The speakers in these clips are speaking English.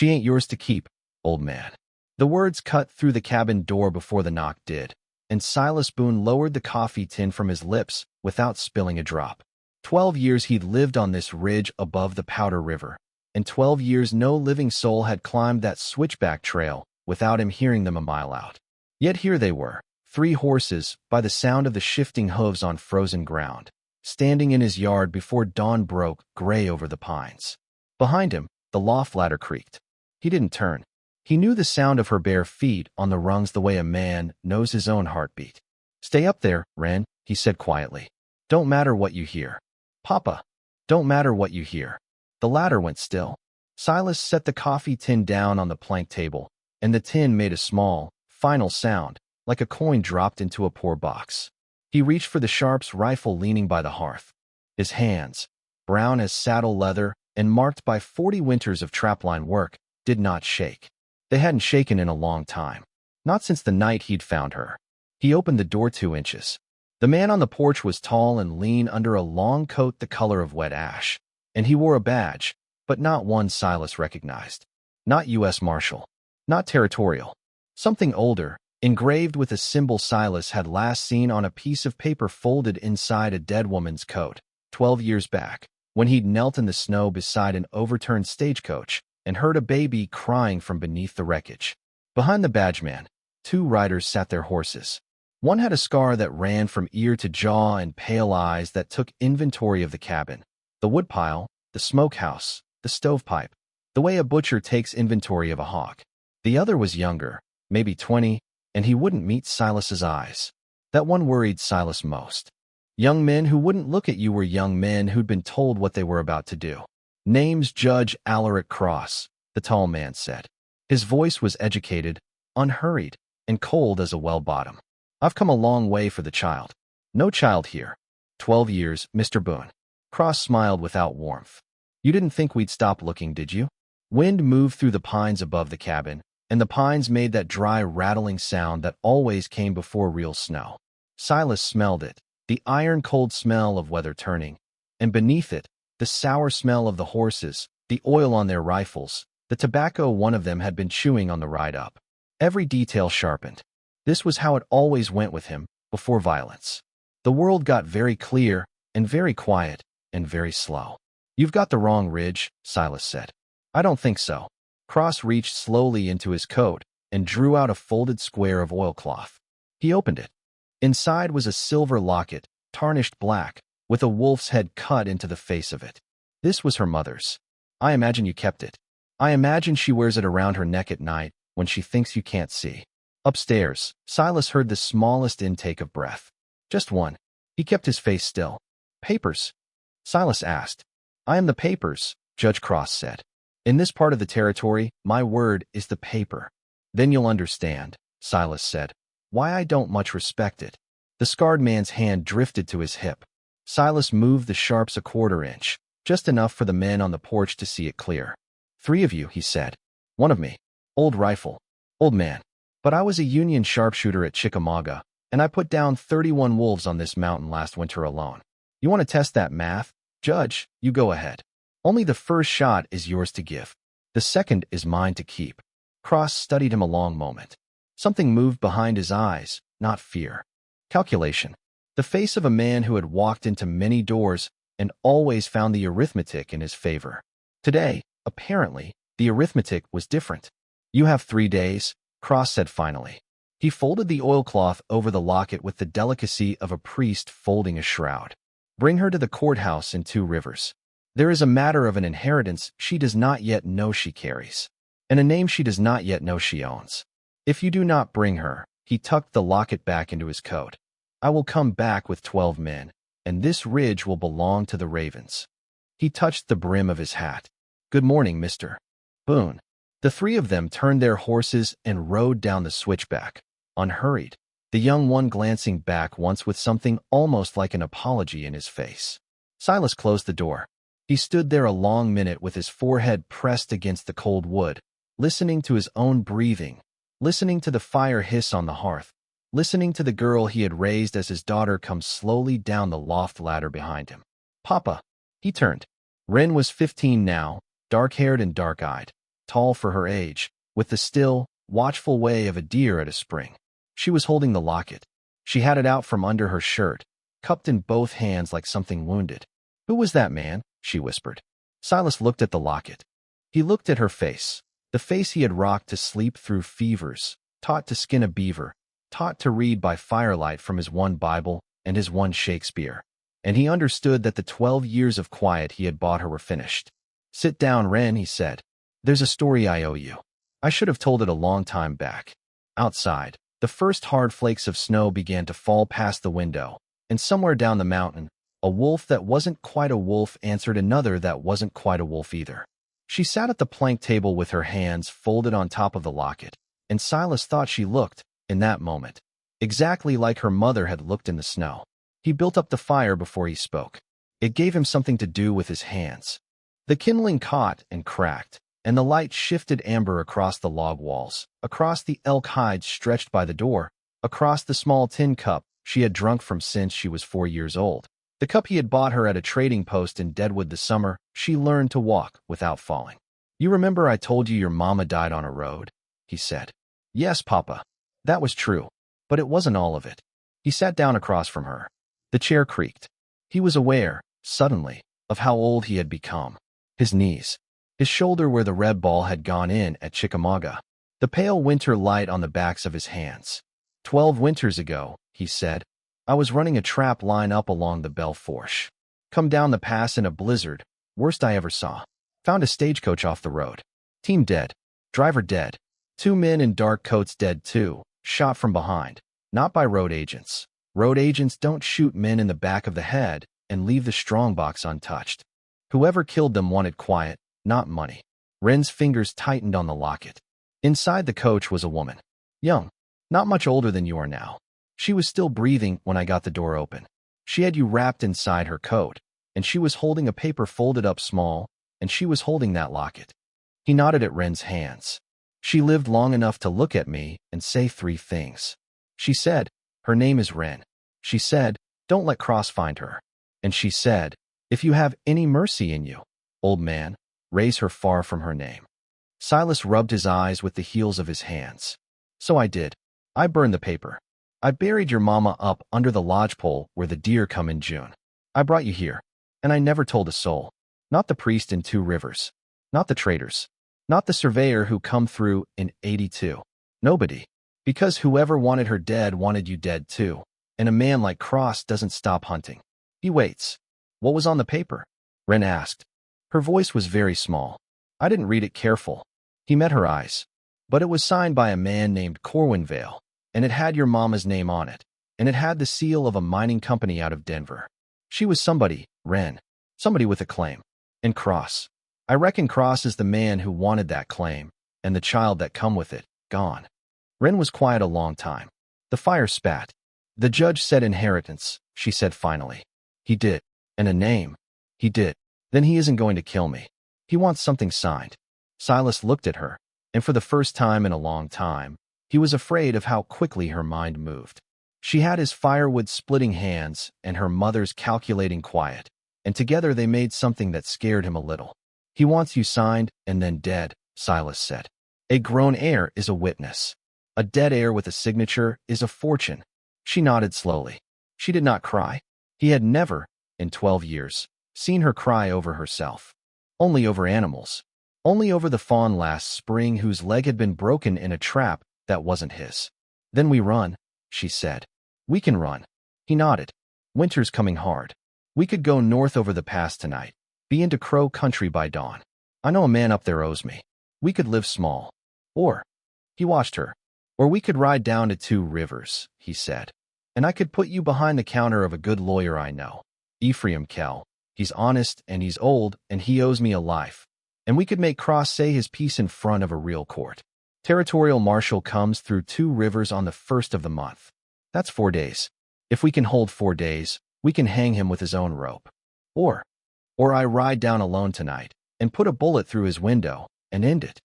She ain't yours to keep, old man. The words cut through the cabin door before the knock did, and Silas Boone lowered the coffee tin from his lips without spilling a drop. 12 years he'd lived on this ridge above the Powder River, and 12 years no living soul had climbed that switchback trail without him hearing them a mile out. Yet here they were, 3 horses, by the sound of the shifting hooves on frozen ground, standing in his yard before dawn broke gray over the pines. Behind him, the loft ladder creaked. He didn't turn. He knew the sound of her bare feet on the rungs the way a man knows his own heartbeat. "Stay up there, Wren," he said quietly. "Don't matter what you hear. Papa, don't matter what you hear." The ladder went still. Silas set the coffee tin down on the plank table, and the tin made a small, final sound, like a coin dropped into a poor box. He reached for the Sharp's rifle leaning by the hearth. His hands, brown as saddle leather and marked by 40 winters of trapline work, did not shake. They hadn't shaken in a long time. Not since the night he'd found her. He opened the door 2 inches. The man on the porch was tall and lean under a long coat the color of wet ash, and he wore a badge, but not one Silas recognized. Not U.S. Marshal. Not territorial. Something older, engraved with a symbol Silas had last seen on a piece of paper folded inside a dead woman's coat, 12 years back, when he'd knelt in the snow beside an overturned stagecoach and heard a baby crying from beneath the wreckage. Behind the badgeman, 2 riders sat their horses. One had a scar that ran from ear to jaw and pale eyes that took inventory of the cabin, the woodpile, the smokehouse, the stovepipe, the way a butcher takes inventory of a hog. The other was younger, maybe 20, and he wouldn't meet Silas's eyes. That one worried Silas most. Young men who wouldn't look at you were young men who'd been told what they were about to do. "Name's Judge Alaric Cross," the tall man said. His voice was educated, unhurried, and cold as a well bottom. "I've come a long way for the child." "No child here." 12 years, Mr. Boone." Cross smiled without warmth. "You didn't think we'd stop looking, did you?" Wind moved through the pines above the cabin, and the pines made that dry, rattling sound that always came before real snow. Silas smelled it, the iron-cold smell of weather turning, and beneath it, the sour smell of the horses, the oil on their rifles, the tobacco one of them had been chewing on the ride up. Every detail sharpened. This was how it always went with him, before violence. The world got very clear, and very quiet, and very slow. "You've got the wrong ridge," Silas said. "I don't think so." Cross reached slowly into his coat and drew out a folded square of oilcloth. He opened it. Inside was a silver locket, tarnished black, with a wolf's head cut into the face of it. "This was her mother's. I imagine you kept it. I imagine she wears it around her neck at night when she thinks you can't see." Upstairs, Silas heard the smallest intake of breath. Just one. He kept his face still. "Papers?" Silas asked. "I am the papers," Judge Cross said. "In this part of the territory, my word is the paper." "Then you'll understand," Silas said, "why I don't much respect it." The scarred man's hand drifted to his hip. Silas moved the Sharps a quarter inch, just enough for the men on the porch to see it clear. "3 of you," he said. "One of me. Old rifle. Old man. But I was a Union sharpshooter at Chickamauga, and I put down 31 wolves on this mountain last winter alone. You want to test that math? Judge, you go ahead. Only the first shot is yours to give. The second is mine to keep." Cross studied him a long moment. Something moved behind his eyes, not fear. Calculation. The face of a man who had walked into many doors and always found the arithmetic in his favor. Today, apparently, the arithmetic was different. "You have 3 days," Cross said finally. He folded the oilcloth over the locket with the delicacy of a priest folding a shroud. "Bring her to the courthouse in 2 Rivers. There is a matter of an inheritance she does not yet know she carries, and a name she does not yet know she owns. If you do not bring her," he tucked the locket back into his coat, "I will come back with 12 men, and this ridge will belong to the Ravens." He touched the brim of his hat. "Good morning, Mr. Boone." The 3 of them turned their horses and rode down the switchback, unhurried, the young one glancing back once with something almost like an apology in his face. Silas closed the door. He stood there a long minute with his forehead pressed against the cold wood, listening to his own breathing, listening to the fire hiss on the hearth, listening to the girl he had raised as his daughter come slowly down the loft ladder behind him. "Papa." He turned. Wren was 15 now, dark-haired and dark-eyed. tall for her age, with the still, watchful way of a deer at a spring. She was holding the locket. She had it out from under her shirt, cupped in both hands like something wounded. "Who was that man?" she whispered. Silas looked at the locket. He looked at her face, the face he had rocked to sleep through fevers, taught to skin a beaver, taught to read by firelight from his one Bible and his one Shakespeare. And he understood that the 12 years of quiet he had bought her were finished. "Sit down, Wren," he said. "There's a story I owe you. I should have told it a long time back." Outside, the first hard flakes of snow began to fall past the window, and somewhere down the mountain, a wolf that wasn't quite a wolf answered another that wasn't quite a wolf either. She sat at the plank table with her hands folded on top of the locket, and Silas thought she looked, in that moment, exactly like her mother had looked in the snow. He built up the fire before he spoke. It gave him something to do with his hands. The kindling caught and cracked, and the light shifted amber across the log walls, across the elk hide stretched by the door, across the small tin cup she had drunk from since she was 4 years old. The cup he had bought her at a trading post in Deadwood the summer she learned to walk without falling. "You remember I told you your mama died on a road?" he said. "Yes, Papa." That was true, but it wasn't all of it. He sat down across from her. The chair creaked. He was aware, suddenly, of how old he had become. His knees, his shoulder where the red ball had gone in at Chickamauga, the pale winter light on the backs of his hands. 12 winters ago, he said, I was running a trap line up along the Belle Fourche. Come down the pass in a blizzard, worst I ever saw. Found a stagecoach off the road. Team dead. Driver dead. 2 men in dark coats dead too, shot from behind. Not by road agents. Road agents don't shoot men in the back of the head and leave the strongbox untouched. Whoever killed them wanted quiet, not money. Wren's fingers tightened on the locket. Inside the coach was a woman. Young. Not much older than you are now. She was still breathing when I got the door open. She had you wrapped inside her coat, and she was holding a paper folded up small, and she was holding that locket. He nodded at Wren's hands. She lived long enough to look at me and say 3 things. She said, her name is Wren. She said, don't let Cross find her. And she said, if you have any mercy in you, old man, raise her far from her name. Silas rubbed his eyes with the heels of his hands. So I did. I burned the paper. I buried your mama up under the lodgepole where the deer come in June. I brought you here, and I never told a soul. Not the priest in 2 Rivers. Not the traders. Not the surveyor who come through in 82. Nobody. Because whoever wanted her dead wanted you dead too. And a man like Cross doesn't stop hunting. He waits. What was on the paper? Wren asked. Her voice was very small. I didn't read it careful. He met her eyes. But it was signed by a man named Corwinvale, and it had your mama's name on it, and it had the seal of a mining company out of Denver. She was somebody, Wren. Somebody with a claim. And Cross. I reckon Cross is the man who wanted that claim, and the child that come with it, gone. Wren was quiet a long time. The fire spat. The judge said inheritance, she said finally. He did. And a name. He did. Then he isn't going to kill me. He wants something signed. Silas looked at her, and for the first time in a long time, he was afraid of how quickly her mind moved. She had his firewood-splitting hands and her mother's calculating quiet, and together they made something that scared him a little. He wants you signed and then dead, Silas said. A grown heir is a witness. A dead heir with a signature is a fortune. She nodded slowly. She did not cry. He had never, in 12 years, seen her cry over herself. Only over animals. Only over the fawn last spring whose leg had been broken in a trap that wasn't his. Then we run, she said. We can run. He nodded. Winter's coming hard. We could go north over the pass tonight, be into Crow country by dawn. I know a man up there owes me. We could live small. Or, he watched her. Or we could ride down to 2 Rivers, he said. And I could put you behind the counter of a good lawyer I know. Ephraim Kell. He's honest and he's old and he owes me a life. And we could make Cross say his piece in front of a real court. Territorial marshal comes through 2 Rivers on the 1st of the month. That's 4 days. If we can hold 4 days, we can hang him with his own rope. Or I ride down alone tonight and put a bullet through his window and end it.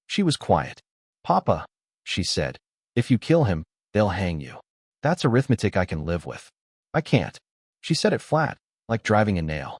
She was quiet. Papa, she said, if you kill him, they'll hang you. That's arithmetic I can live with. I can't. She said it flat, like driving a nail.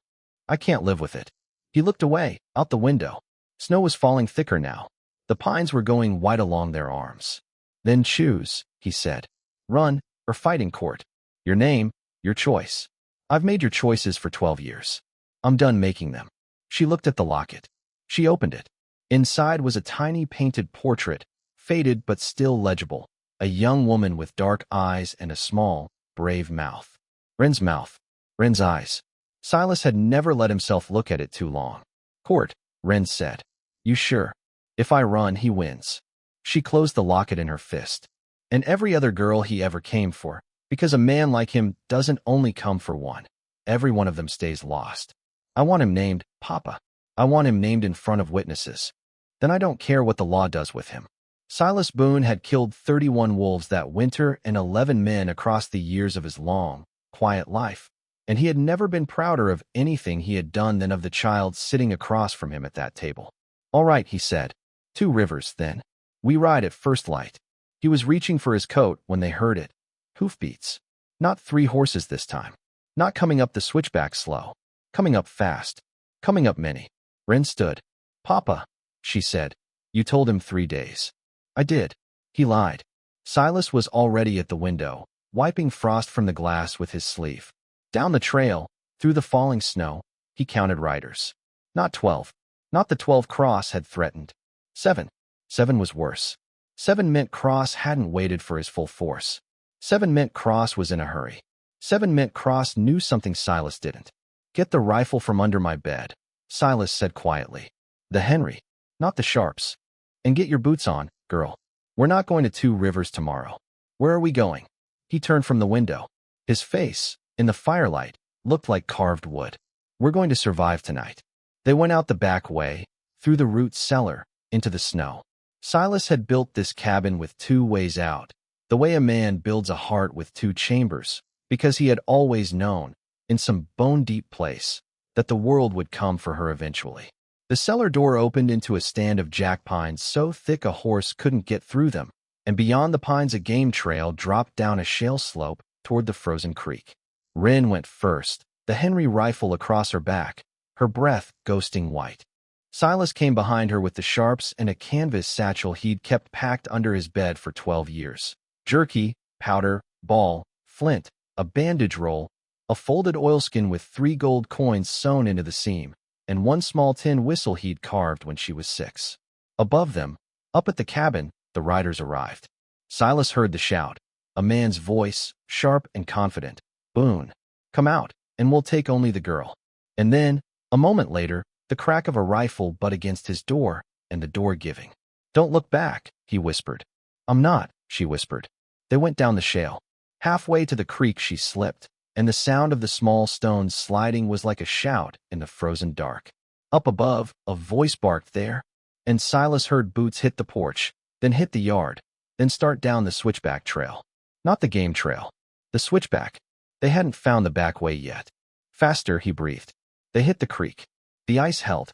I can't live with it. He looked away, out the window. Snow was falling thicker now. The pines were going white along their arms. Then choose, he said. Run, or fight in court. Your name, your choice. I've made your choices for 12 years. I'm done making them. She looked at the locket. She opened it. Inside was a tiny painted portrait, faded but still legible. A young woman with dark eyes and a small, brave mouth. Wren's mouth. Wren's eyes. Silas had never let himself look at it too long. Court, Wren said. You sure? If I run, he wins. She closed the locket in her fist. And every other girl he ever came for, because a man like him doesn't only come for one. Every one of them stays lost. I want him named Papa. I want him named in front of witnesses. Then I don't care what the law does with him. Silas Boone had killed 31 wolves that winter and 11 men across the years of his long, quiet life, and he had never been prouder of anything he had done than of the child sitting across from him at that table. All right, he said. 2 rivers, then. We ride at first light. He was reaching for his coat when they heard it. Hoofbeats. Not 3 horses this time. Not coming up the switchback slow. Coming up fast. Coming up many. Wren stood. Papa, she said. You told him 3 days. I did. He lied. Silas was already at the window, wiping frost from the glass with his sleeve. Down the trail, through the falling snow, he counted riders. Not 12. Not the 12 Cross had threatened. 7. 7 was worse. 7 meant Cross hadn't waited for his full force. 7 meant Cross was in a hurry. 7 meant Cross knew something Silas didn't. Get the rifle from under my bed, Silas said quietly. The Henry, not the Sharps. And get your boots on, girl. We're not going to 2 Rivers tomorrow. Where are we going? He turned from the window. His face, in the firelight, looked like carved wood. We're going to survive tonight. They went out the back way, through the root cellar, into the snow. Silas had built this cabin with 2 ways out, the way a man builds a heart with 2 chambers, because he had always known, in some bone-deep place, that the world would come for her eventually. The cellar door opened into a stand of jack pines so thick a horse couldn't get through them, and beyond the pines a game trail dropped down a shale slope toward the frozen creek. Wren went first, the Henry rifle across her back, her breath ghosting white. Silas came behind her with the Sharps and a canvas satchel he'd kept packed under his bed for 12 years. Jerky, powder, ball, flint, a bandage roll, a folded oilskin with 3 gold coins sewn into the seam, and 1 small tin whistle he'd carved when she was 6. Above them, up at the cabin, the riders arrived. Silas heard the shout, a man's voice, sharp and confident. Boone, come out, and we'll take only the girl. And then, a moment later, the crack of a rifle butt against his door, and the door giving. Don't look back, he whispered. I'm not, she whispered. They went down the shale. Halfway to the creek she slipped, and the sound of the small stones sliding was like a shout in the frozen dark. Up above, a voice barked there, and Silas heard boots hit the porch, then hit the yard, then start down the switchback trail. Not the game trail. The switchback. They hadn't found the back way yet. Faster, he breathed. They hit the creek. The ice held.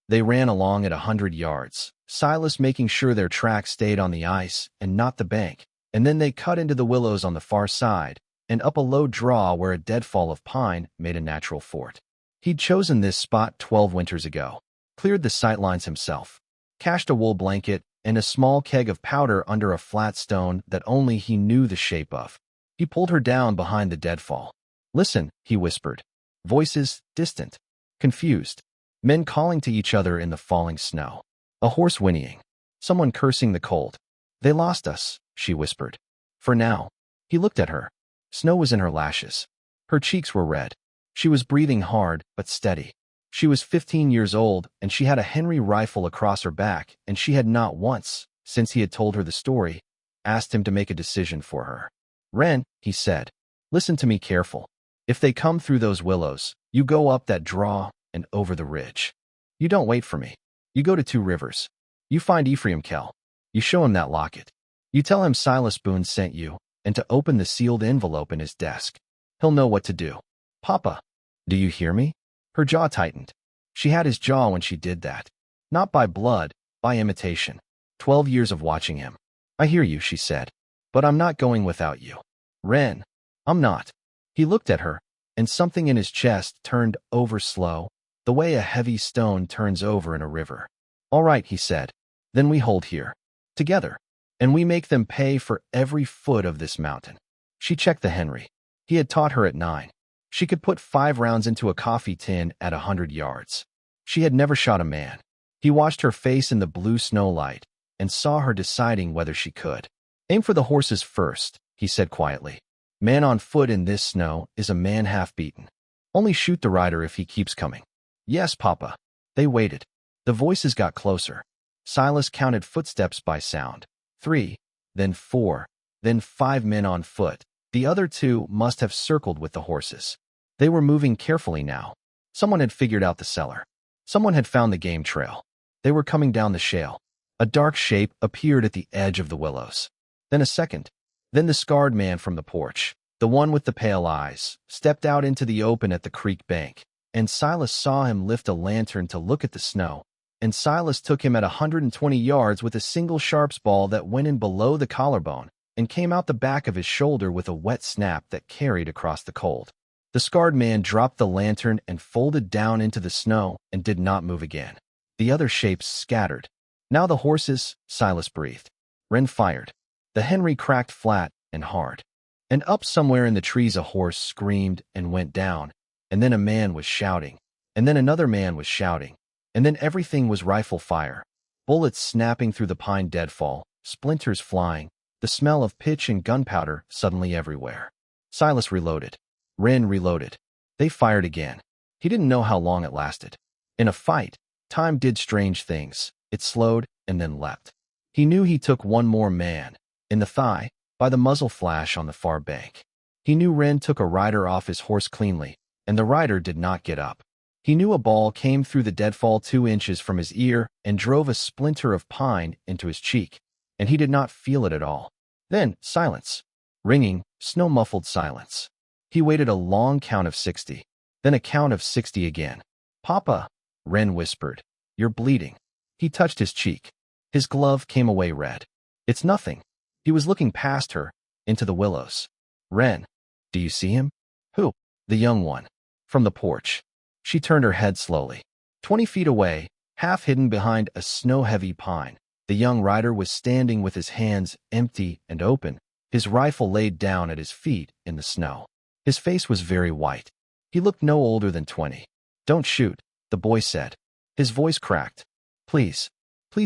They ran along at 100 yards, Silas making sure their tracks stayed on the ice and not the bank, and then they cut into the willows on the far side, and up a low draw where a deadfall of pine made a natural fort. He'd chosen this spot 12 winters ago, cleared the sightlines himself, cached a wool blanket and a small keg of powder under a flat stone that only he knew the shape of. He pulled her down behind the deadfall. Listen, he whispered. Voices, distant, confused. Men calling to each other in the falling snow. A horse whinnying. Someone cursing the cold. They lost us, she whispered. For now. He looked at her. Snow was in her lashes. Her cheeks were red. She was breathing hard, but steady. She was 15 years old, and she had a Henry rifle across her back, and she had not once, since he had told her the story, asked him to make a decision for her. Wren, he said, listen to me careful. If they come through those willows, you go up that draw and over the ridge. You don't wait for me. You go to 2 Rivers. You find Ephraim Kell. You show him that locket. You tell him Silas Boone sent you, and to open the sealed envelope in his desk. He'll know what to do. Papa, do you hear me? Her jaw tightened. She had his jaw when she did that. Not by blood, by imitation. 12 years of watching him. I hear you, she said. But I'm not going without you. Wren, I'm not. He looked at her, and something in his chest turned over slow, the way a heavy stone turns over in a river. All right, he said. Then we hold here. Together. And we make them pay for every foot of this mountain. She checked the Henry. He had taught her at 9. She could put 5 rounds into a coffee tin at 100 yards. She had never shot a man. He watched her face in the blue snowlight and saw her deciding whether she could. Aim for the horses first, he said quietly. Man on foot in this snow is a man half beaten. Only shoot the rider if he keeps coming. Yes, Papa. They waited. The voices got closer. Silas counted footsteps by sound. 3, then 4, then 5 men on foot. The other 2 must have circled with the horses. They were moving carefully now. Someone had figured out the cellar. Someone had found the game trail. They were coming down the shale. A dark shape appeared at the edge of the willows. Then a second. Then the scarred man from the porch, the one with the pale eyes, stepped out into the open at the creek bank, and Silas saw him lift a lantern to look at the snow, and Silas took him at 120 yards with a single sharps ball that went in below the collarbone and came out the back of his shoulder with a wet snap that carried across the cold. The scarred man dropped the lantern and folded down into the snow and did not move again. The other shapes scattered. Now the horses, Silas breathed. Wren fired. The Henry cracked flat and hard. And up somewhere in the trees a horse screamed and went down, and then a man was shouting, and then another man was shouting, and then everything was rifle fire. Bullets snapping through the pine deadfall, splinters flying, the smell of pitch and gunpowder suddenly everywhere. Silas reloaded. Wren reloaded. They fired again. He didn't know how long it lasted. In a fight, time did strange things. It slowed and then leapt. He knew he took one more man, in the thigh, by the muzzle flash on the far bank. He knew Wren took a rider off his horse cleanly, and the rider did not get up. He knew a ball came through the deadfall 2 inches from his ear and drove a splinter of pine into his cheek, and he did not feel it at all. Then, silence. Ringing, snow-muffled silence. He waited a long count of 60, then a count of 60 again. Papa, Wren whispered. You're bleeding. He touched his cheek. His glove came away red. It's nothing. He was looking past her, into the willows. Wren, do you see him? Who? The young one. From the porch. She turned her head slowly. 20 feet away, half hidden behind a snow-heavy pine, the young rider was standing with his hands empty and open, his rifle laid down at his feet in the snow. His face was very white. He looked no older than 20. Don't shoot, the boy said. His voice cracked. Please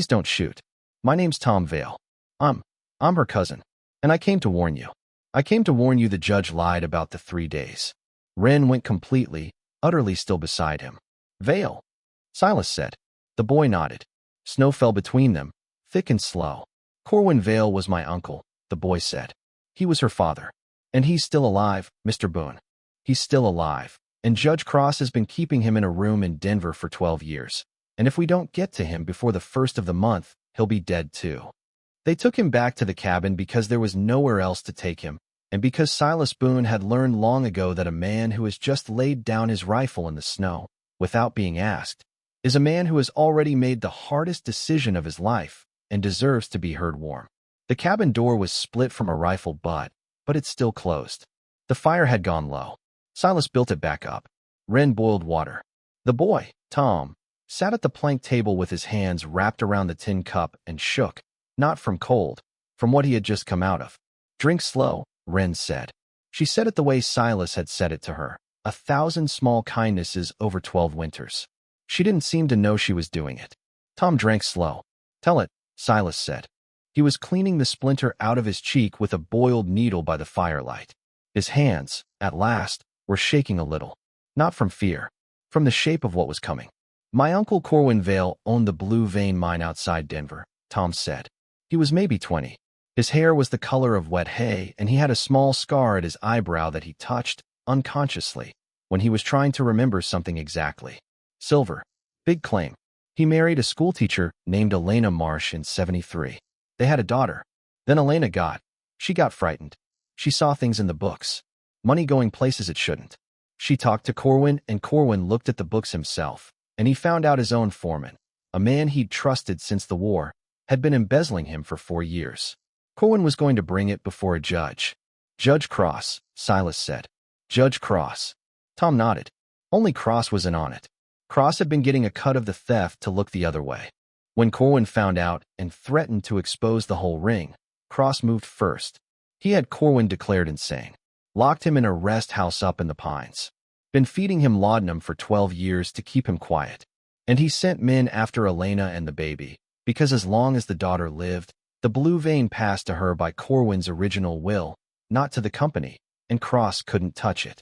don't shoot. My name's Tom Vale. I'm her cousin, and I came to warn you. I came to warn you the judge lied about the 3 days. Wren went completely, utterly still beside him. Vale, Silas said. The boy nodded. Snow fell between them, thick and slow. Corwin Vale was my uncle, the boy said. He was her father. And he's still alive, Mr. Boone. He's still alive, and Judge Cross has been keeping him in a room in Denver for 12 years. And if we don't get to him before the 1st of the month, he'll be dead too. They took him back to the cabin because there was nowhere else to take him, and because Silas Boone had learned long ago that a man who has just laid down his rifle in the snow, without being asked, is a man who has already made the hardest decision of his life and deserves to be heard warm. The cabin door was split from a rifle butt, but it still closed. The fire had gone low. Silas built it back up. Wren boiled water. The boy, Tom, sat at the plank table with his hands wrapped around the tin cup and shook, not from cold, from what he had just come out of. Drink slow, Wren said. She said it the way Silas had said it to her, 1,000 small kindnesses over 12 winters. She didn't seem to know she was doing it. Tom drank slow. Tell it, Silas said. He was cleaning the splinter out of his cheek with a boiled needle by the firelight. His hands, at last, were shaking a little. Not from fear, from the shape of what was coming. My uncle Corwin Vale owned the Blue Vein mine outside Denver, Tom said. He was maybe 20. His hair was the color of wet hay, and he had a small scar at his eyebrow that he touched, unconsciously, when he was trying to remember something exactly. Silver. Big claim. He married a schoolteacher named Elena Marsh in 73. They had a daughter. Then Elena she got frightened. She saw things in the books. Money going places it shouldn't. She talked to Corwin, and Corwin looked at the books himself, and he found out his own foreman, a man he'd trusted since the war, had been embezzling him for 4 years. Corwin was going to bring it before a judge. Judge Cross, Silas said. Judge Cross. Tom nodded. Only Cross was in on it. Cross had been getting a cut of the theft to look the other way. When Corwin found out and threatened to expose the whole ring, Cross moved first. He had Corwin declared insane, locked him in a rest house up in the pines, been feeding him laudanum for 12 years to keep him quiet. And he sent men after Elena and the baby, because as long as the daughter lived, the blue vein passed to her by Corwin's original will, not to the company, and Cross couldn't touch it.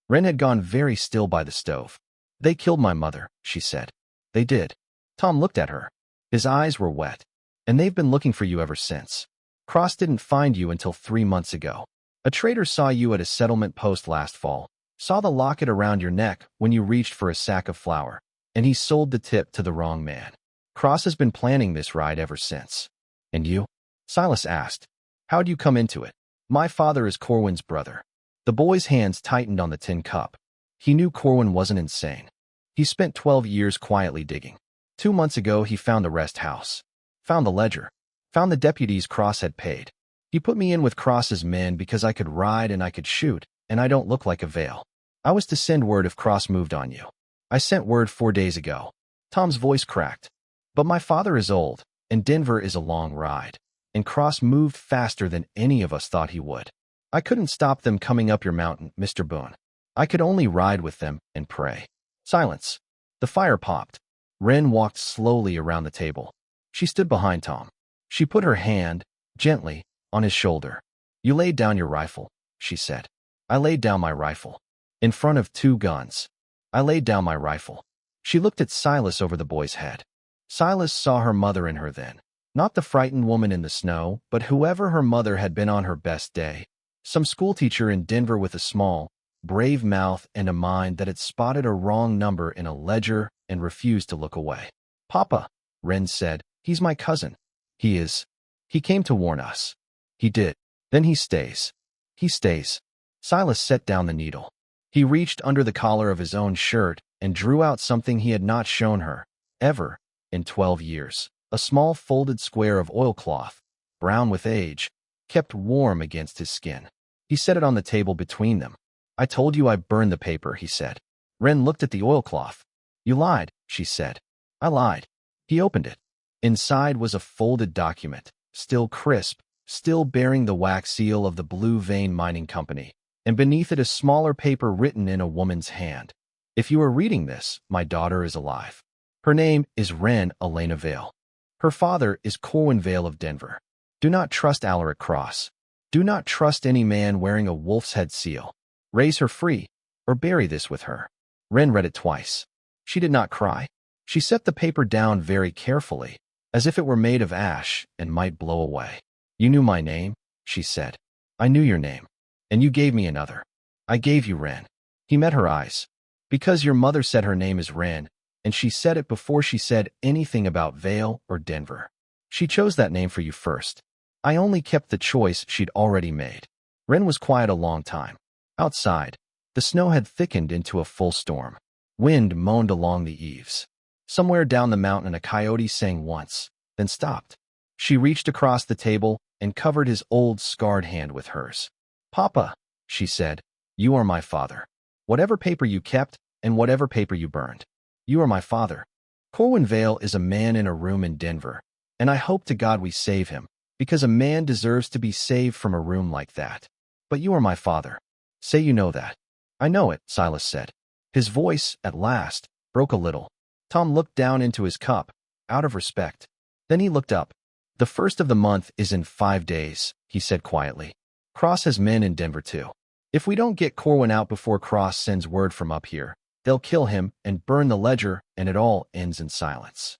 Wren had gone very still by the stove. "They killed my mother," she said. "They did." Tom looked at her. His eyes were wet. "And they've been looking for you ever since. Cross didn't find you until 3 months ago. A trader saw you at a settlement post last fall, saw the locket around your neck when you reached for a sack of flour, and he sold the tip to the wrong man. Cross has been planning this ride ever since." "And you?" Silas asked. "How'd you come into it?" "My father is Corwin's brother." The boy's hands tightened on the tin cup. He knew Corwin wasn't insane. He spent 12 years quietly digging. 2 months ago, he found the rest house, found the ledger, found the deputies Cross had paid. He put me in with Cross's men because I could ride and I could shoot, and I don't look like a Vale. I was to send word if Cross moved on you. I sent word 4 days ago." Tom's voice cracked. "But my father is old, and Denver is a long ride, and Cross moved faster than any of us thought he would. I couldn't stop them coming up your mountain, Mr. Boone. I could only ride with them and pray." Silence. The fire popped. Wren walked slowly around the table. She stood behind Tom. She put her hand, gently, on his shoulder. "You laid down your rifle," she said. "I laid down my rifle. In front of 2 guns. I laid down my rifle." She looked at Silas over the boy's head. Silas saw her mother in her then. Not the frightened woman in the snow, but whoever her mother had been on her best day. Some schoolteacher in Denver with a small, brave mouth and a mind that had spotted a wrong number in a ledger and refused to look away. "Papa," Wren said, "he's my cousin. He is. He came to warn us." "He did. Then he stays. He stays." Silas set down the needle. He reached under the collar of his own shirt and drew out something he had not shown her, ever, in 12 years. A small folded square of oilcloth, brown with age, kept warm against his skin. He set it on the table between them. "I told you I burned the paper," he said. Wren looked at the oilcloth. "You lied," she said. "I lied." He opened it. Inside was a folded document, still crisp, still bearing the wax seal of the Blue Vein Mining Company, and beneath it a smaller paper written in a woman's hand. "If you are reading this, my daughter is alive. Her name is Wren Elena Vale. Her father is Corwin Vale of Denver. Do not trust Alaric Cross. Do not trust any man wearing a wolf's head seal. Raise her free, or bury this with her." Wren read it twice. She did not cry. She set the paper down very carefully, as if it were made of ash and might blow away. "You knew my name," she said. "I knew your name, and you gave me another. I gave you Wren." He met her eyes. "Because your mother said her name is Wren, and she said it before she said anything about Vale or Denver. She chose that name for you first. I only kept the choice she'd already made." Wren was quiet a long time. Outside, the snow had thickened into a full storm. Wind moaned along the eaves. Somewhere down the mountain a coyote sang once, then stopped. She reached across the table and covered his old scarred hand with hers. "Papa," she said, "you are my father. Whatever paper you kept and whatever paper you burned, you are my father. Corwin Vale is a man in a room in Denver, and I hope to God we save him, because a man deserves to be saved from a room like that. But you are my father. Say you know that." "I know it," Silas said. His voice, at last, broke a little. Tom looked down into his cup, out of respect. Then he looked up. "The first of the month is in 5 days," he said quietly. "Cross has men in Denver too. If we don't get Corwin out before Cross sends word from up here, they'll kill him and burn the ledger, and it all ends in silence."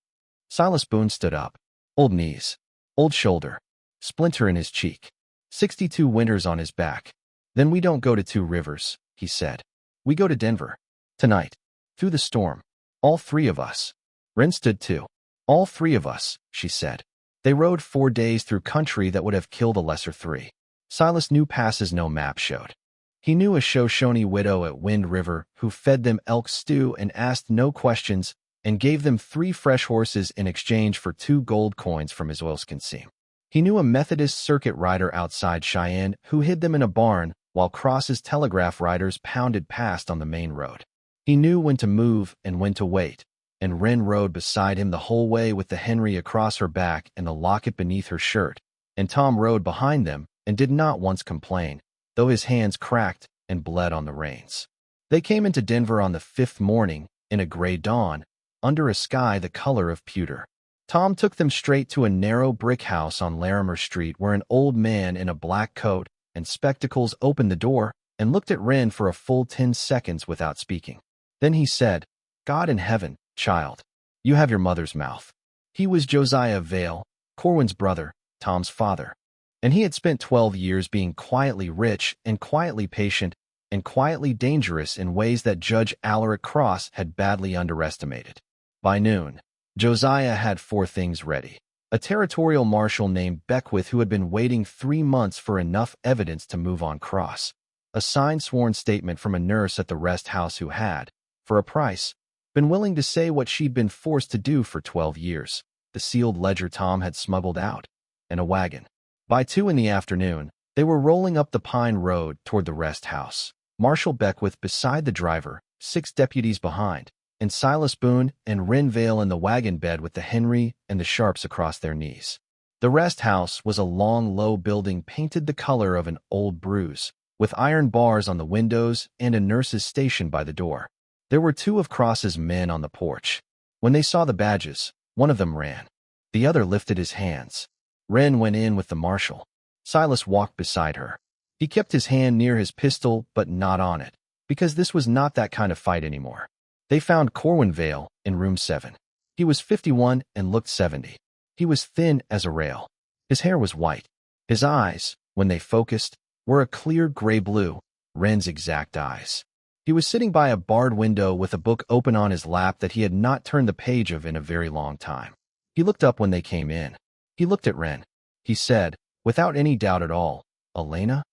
Silas Boone stood up. Old knees, old shoulder, splinter in his cheek, 62 winters on his back. "Then we don't go to 2 Rivers," he said. "We go to Denver. Tonight. Through the storm. All 3 of us." Wren stood too. "All 3 of us," she said. They rode 4 days through country that would have killed a lesser 3. Silas knew passes no map showed. He knew a Shoshone widow at Wind River who fed them elk stew and asked no questions and gave them 3 fresh horses in exchange for 2 gold coins from his oilskin seam. He knew a Methodist circuit rider outside Cheyenne who hid them in a barn while Cross's telegraph riders pounded past on the main road. He knew when to move and when to wait, and Wren rode beside him the whole way with the Henry across her back and the locket beneath her shirt, and Tom rode behind them and did not once complain, though his hands cracked and bled on the reins. They came into Denver on the 5th morning, in a gray dawn, under a sky the color of pewter. Tom took them straight to a narrow brick house on Larimer Street where an old man in a black coat and spectacles opened the door and looked at Wren for a full 10 seconds without speaking. Then he said, "God in heaven, child, you have your mother's mouth." He was Josiah Vale, Corwin's brother, Tom's father, and he had spent 12 years being quietly rich and quietly patient and quietly dangerous in ways that Judge Alaric Cross had badly underestimated. By noon, Josiah had 4 things ready. A territorial marshal named Beckwith who had been waiting 3 months for enough evidence to move on Cross. A signed sworn statement from a nurse at the rest house who had, for a price, been willing to say what she'd been forced to do for 12 years. The sealed ledger Tom had smuggled out, and a wagon. By 2 in the afternoon, they were rolling up the Pine Road toward the rest house. Marshal Beckwith beside the driver, 6 deputies behind, and Silas Boone and Wren Vale in the wagon bed with the Henry and the Sharps across their knees. The rest house was a long, low building painted the color of an old bruise, with iron bars on the windows and a nurse's station by the door. There were 2 of Cross's men on the porch. When they saw the badges, one of them ran. The other lifted his hands. Wren went in with the marshal. Silas walked beside her. He kept his hand near his pistol but not on it, because this was not that kind of fight anymore. They found Corwin Vale in room 7. He was 51 and looked 70. He was thin as a rail. His hair was white. His eyes, when they focused, were a clear gray blue, Wren's exact eyes. He was sitting by a barred window with a book open on his lap that he had not turned the page of in a very long time. He looked up when they came in. He looked at Wren. He said, without any doubt at all, "Elena?"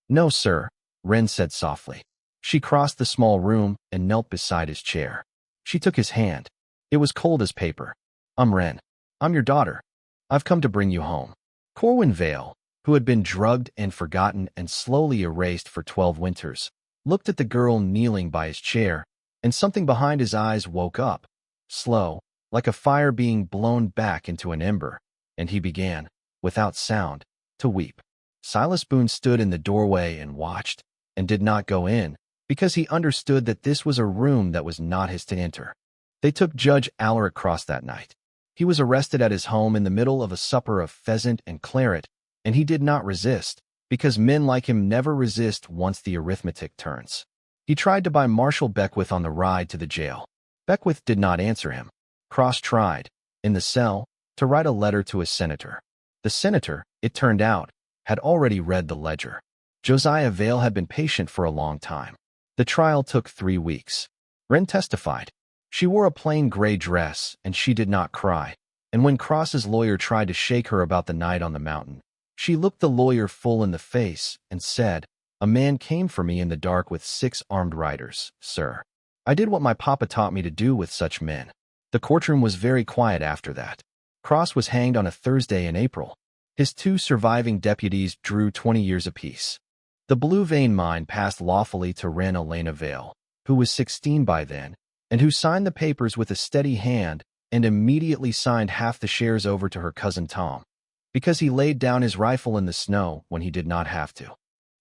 "No, sir," Wren said softly. She crossed the small room and knelt beside his chair. She took his hand. It was cold as paper. "I'm Wren. I'm your daughter. I've come to bring you home." Corwin Vale, who had been drugged and forgotten and slowly erased for 12 winters, looked at the girl kneeling by his chair, and something behind his eyes woke up, slow, like a fire being blown back into an ember, and he began, without sound, to weep. Silas Boone stood in the doorway and watched, and did not go in, because he understood that this was a room that was not his to enter. They took Judge Alaric Cross that night. He was arrested at his home in the middle of a supper of pheasant and claret, and he did not resist, because men like him never resist once the arithmetic turns. He tried to buy Marshal Beckwith on the ride to the jail. Beckwith did not answer him. Cross tried, in the cell, to write a letter to his senator. The senator, it turned out, had already read the ledger. Josiah Vale had been patient for a long time. The trial took 3 weeks. Wren testified. She wore a plain gray dress, and she did not cry. And when Cross's lawyer tried to shake her about the night on the mountain, she looked the lawyer full in the face and said, "A man came for me in the dark with 6 armed riders, sir. I did what my papa taught me to do with such men." The courtroom was very quiet after that. Cross was hanged on a Thursday in April. His 2 surviving deputies drew 20 years apiece. The Blue Vein mine passed lawfully to Wren Elena Vale, who was 16 by then, and who signed the papers with a steady hand and immediately signed half the shares over to her cousin Tom, because he laid down his rifle in the snow when he did not have to.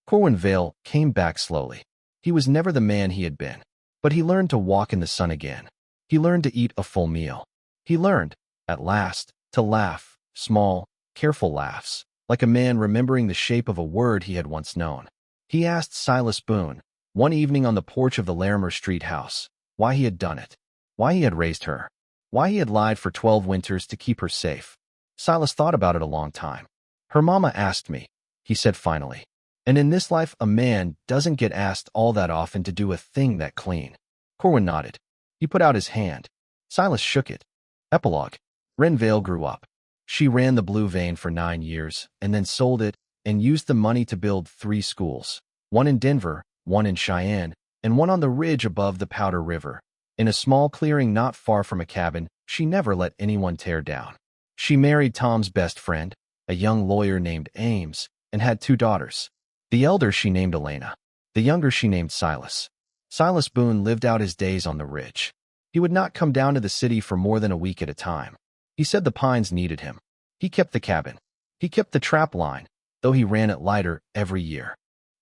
Corwin Vale came back slowly. He was never the man he had been, but he learned to walk in the sun again. He learned to eat a full meal. He learned, at last, to laugh, small, careful laughs, like a man remembering the shape of a word he had once known. He asked Silas Boone, one evening on the porch of the Larimer Street house, why he had done it, why he had raised her, why he had lied for 12 winters to keep her safe. Silas thought about it a long time. "Her mama asked me," he said finally. "And in this life a man doesn't get asked all that often to do a thing that clean." Corwin nodded. He put out his hand. Silas shook it. Epilogue. Wren Vale grew up. She ran the Blue Vein for 9 years, and then sold it, and used the money to build 3 schools, one in Denver, one in Cheyenne, and one on the ridge above the Powder River. In a small clearing not far from a cabin she never let anyone tear down. She married Tom's best friend, a young lawyer named Ames, and had 2 daughters. The elder she named Elena. The younger she named Silas. Silas Boone lived out his days on the ridge. He would not come down to the city for more than a week at a time. He said the pines needed him. He kept the cabin. He kept the trap line, though he ran it lighter every year.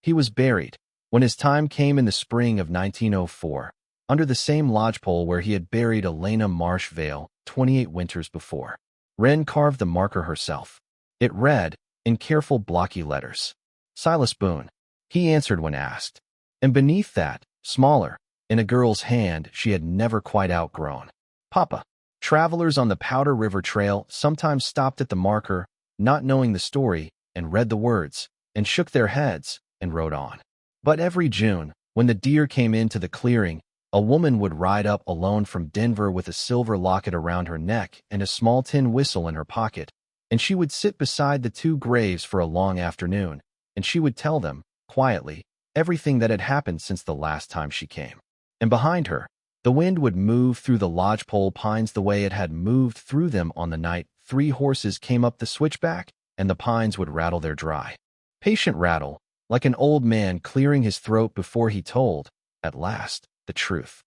He was buried, when his time came in the spring of 1904, under the same lodgepole where he had buried Elena Marsh Vale 28 winters before. Wren carved the marker herself. It read, in careful blocky letters, Silas Boone. He answered when asked. And beneath that, smaller, in a girl's hand she had never quite outgrown, Papa. Travelers on the Powder River Trail sometimes stopped at the marker, not knowing the story, and read the words, and shook their heads, and rode on. But every June, when the deer came into the clearing, a woman would ride up alone from Denver with a silver locket around her neck and a small tin whistle in her pocket, and she would sit beside the two graves for a long afternoon, and she would tell them, quietly, everything that had happened since the last time she came. And behind her, the wind would move through the lodgepole pines the way it had moved through them on the night 3 horses came up the switchback, and the pines would rattle their dry, patient rattle, like an old man clearing his throat before he told, at last, the truth.